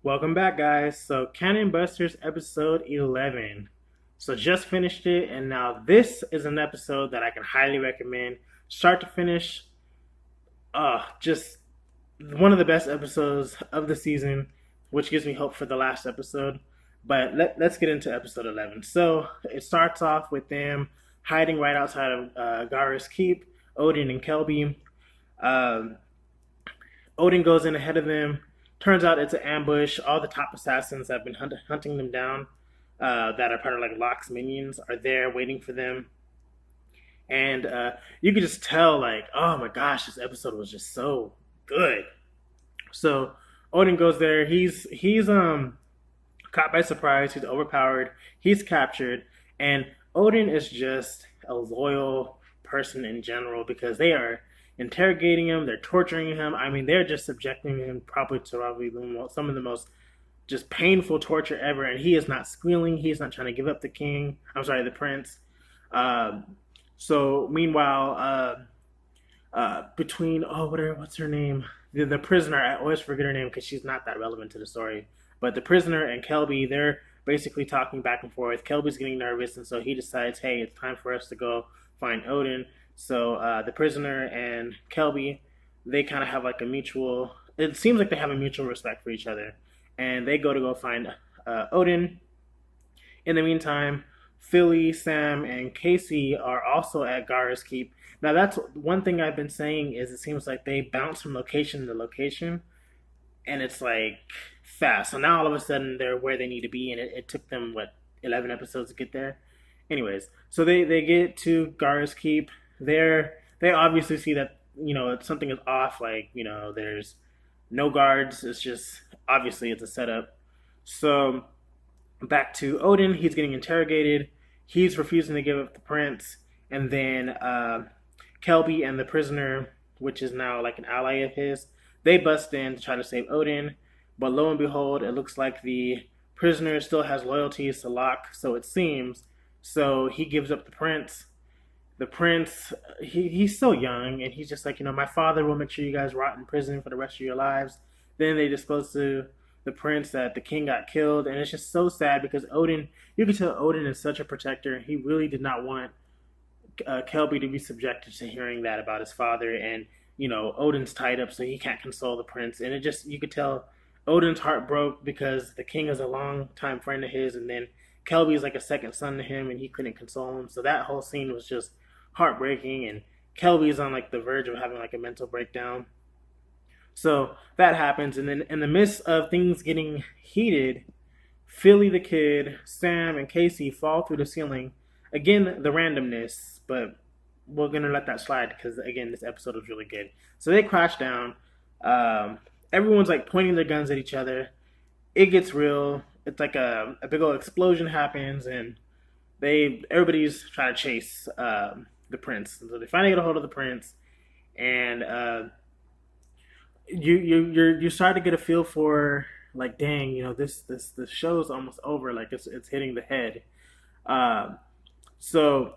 Welcome back, guys. So, Cannon Busters episode 11. So, just finished it, and now this is an episode that I can highly recommend. Start to finish, just one of the best episodes of the season, which gives me hope for the last episode. But let's get into episode 11. So, it starts off with them hiding right outside of Gara's Keep, Odin and Kelby. Um, Odin goes in ahead of them. Turns out it's an ambush. All the top assassins that have been hunting them down, that are part of like Locke's minions, are there waiting for them. And you could just tell, like, oh my gosh, this episode was just so good. So Odin goes there. He's caught by surprise. He's overpowered. He's captured, and Odin is just a loyal person in general because they are interrogating him. They're torturing him. I mean, they're just subjecting him probably to some of the most just painful torture ever. And he is not squealing. He's not trying to give up the king. I'm sorry, the prince. So meanwhile, between what's her name? The prisoner. I always forget her name because she's not that relevant to the story. But the prisoner and Kelby, they're basically talking back and forth. Kelby's getting nervous, and so he decides, hey, it's time for us to go find Odin. So the prisoner and Kelby, they kind of have like a mutual. It seems like they have a mutual respect for each other, and they go find Odin. In the meantime, Philly, Sam, and Casey are also at Gara's Keep. Now that's one thing I've been saying is it seems like they bounce from location to location, and it's like fast. So now all of a sudden they're where they need to be, and it took them 11 episodes to get there. Anyways, so they get to Gara's Keep. They obviously see that something is off. Like there's no guards. It's just obviously it's a setup. So back to Odin, he's getting interrogated. He's refusing to give up the prince, and then Kelby and the prisoner, which is now like an ally of his, they bust in to try to save Odin. But lo and behold, it looks like the prisoner still has loyalties to Locke, so it seems. So he gives up the prince. The prince, he's so young, and he's just like, my father will make sure you guys rot in prison for the rest of your lives. Then they disclose to the prince that the king got killed, and it's just so sad because Odin, you can tell Odin is such a protector. He really did not want Kelby to be subjected to hearing that about his father, and Odin's tied up, so he can't console the prince, and you could tell Odin's heart broke because the king is a long time friend of his, and then Kelby is like a second son to him, and he couldn't console him. So that whole scene was just heartbreaking, and Kelby is on like the verge of having like a mental breakdown. So that happens, and then in the midst of things getting heated, Philly the kid, Sam, and Casey fall through the ceiling. Again, the randomness, but we're gonna let that slide because again, this episode was really good. So they crash down. Everyone's like pointing their guns at each other. It gets real. It's like a big old explosion happens, and everybody's trying to chase the prince. So they finally get a hold of the prince, and you start to get a feel for like, dang, this show's almost over. Like it's hitting the head. So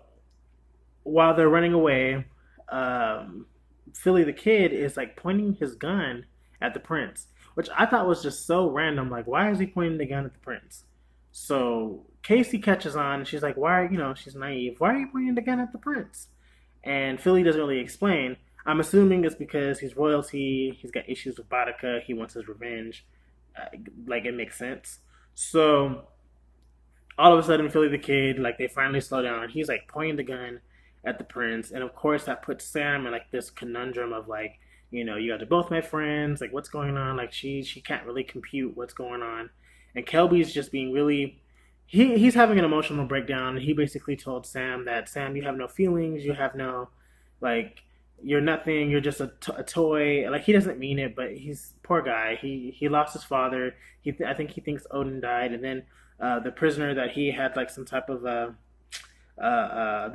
while they're running away, Philly the kid is like pointing his gun at the prince, which I thought was just so random. Like, why is he pointing the gun at the prince? So Casey catches on. And she's like, she's naive. Why are you pointing the gun at the prince? And Philly doesn't really explain. I'm assuming it's because he's royalty. He's got issues with Boudica. He wants his revenge. Like, it makes sense. So all of a sudden, Philly the kid, like, they finally slow down. And he's like pointing the gun at the prince. And of course, that puts Sam in like this conundrum of like, you guys are both my friends. Like, what's going on? Like, she can't really compute what's going on. And Kelby's just being really, he's having an emotional breakdown. He basically told Sam that, Sam, you have no feelings. You have no, like, you're nothing. You're just a toy. Like, he doesn't mean it, but he's poor guy. He lost his father. I think he thinks Odin died. And then the prisoner that he had like some type of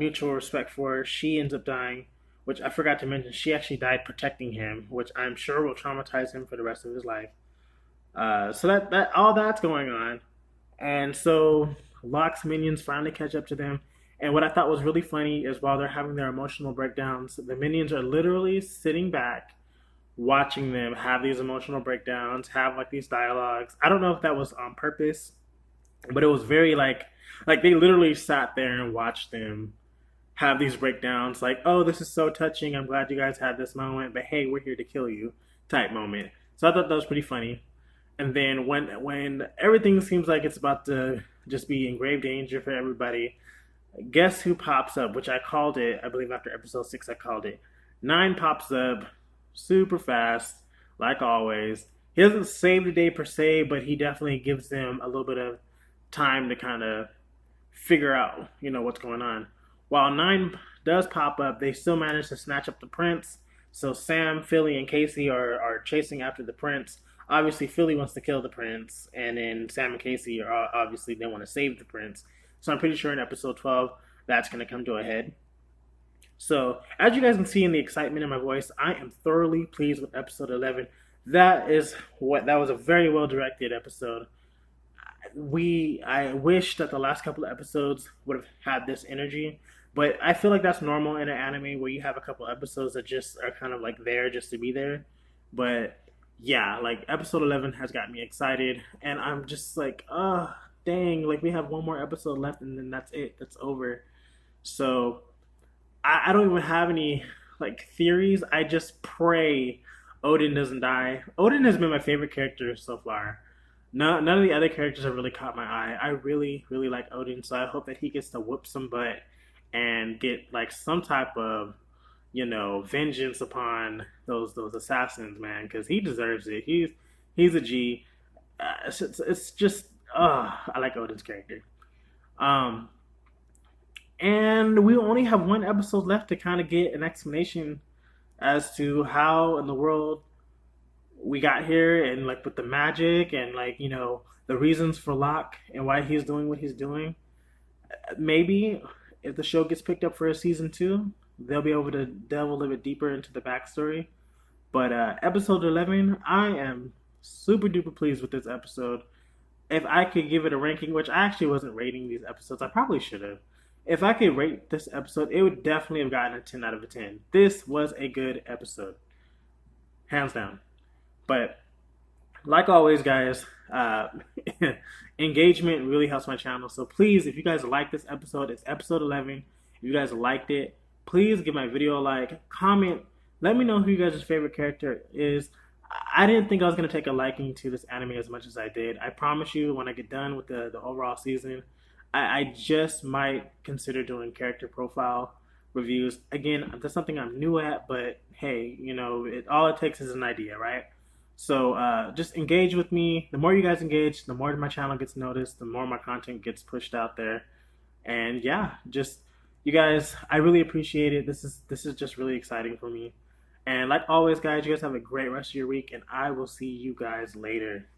mutual respect for, she ends up dying. Which I forgot to mention, she actually died protecting him, which I'm sure will traumatize him for the rest of his life. So that all that's going on, and so Locke's minions finally catch up to them. And what I thought was really funny is while they're having their emotional breakdowns, the minions are literally sitting back, watching them have these emotional breakdowns, have like these dialogues. I don't know if that was on purpose, but it was very like they literally sat there and watched them have these breakdowns like, oh, this is so touching, I'm glad you guys had this moment, but hey, we're here to kill you type moment. So I thought that was pretty funny. And then when everything seems like it's about to just be in grave danger for everybody, guess who pops up? Which I called it, I believe after episode 6 I called it. 9 pops up super fast, like always. He doesn't save the day per se, but he definitely gives them a little bit of time to kind of figure out, what's going on. While 9 does pop up, they still manage to snatch up the prince. So Sam, Philly, and Casey are chasing after the prince. Obviously, Philly wants to kill the prince, and then Sam and Casey are obviously they want to save the prince. So I'm pretty sure in episode 12 that's going to come to a head. So as you guys can see in the excitement in my voice, I am thoroughly pleased with episode 11. That was a very well directed episode. I wish that the last couple of episodes would have had this energy, but I feel like that's normal in an anime where you have a couple episodes that just are kind of like there just to be there. But yeah, like episode 11 has got me excited, and I'm just like, oh dang, like we have one more episode left, and then that's it, that's over. So I don't even have any like theories. I just pray Odin doesn't die. Odin has been my favorite character so far. No, none of the other characters have really caught my eye. I really, really like Odin, so I hope that he gets to whoop some butt and get like some type of, vengeance upon those assassins, man, because he deserves it. He's a G. It's just, I like Odin's character. Um, and we only have one episode left to kind of get an explanation as to how in the world we got here, and like with the magic and like the reasons for Locke and why he's doing what he's doing. Maybe if the show gets picked up for a season 2, they'll be able to delve a little bit deeper into the backstory. But episode 11, I am super duper pleased with this episode. If I could give it a ranking, which I actually wasn't rating these episodes, I probably should have. If I could rate this episode, it would definitely have gotten a 10 out of a 10. This was a good episode, hands down. But like always, guys, engagement really helps my channel. So please, if you guys like this episode, it's episode 11. If you guys liked it, please give my video a like, comment, let me know who you guys' favorite character is. I didn't think I was going to take a liking to this anime as much as I did. I promise you, when I get done with the overall season, I just might consider doing character profile reviews. Again, that's something I'm new at, but hey, all it takes is an idea, right? So just engage with me. The more you guys engage, the more my channel gets noticed, the more my content gets pushed out there. And yeah, just you guys, I really appreciate it. This is just really exciting for me. And like always, guys, you guys have a great rest of your week, and I will see you guys later.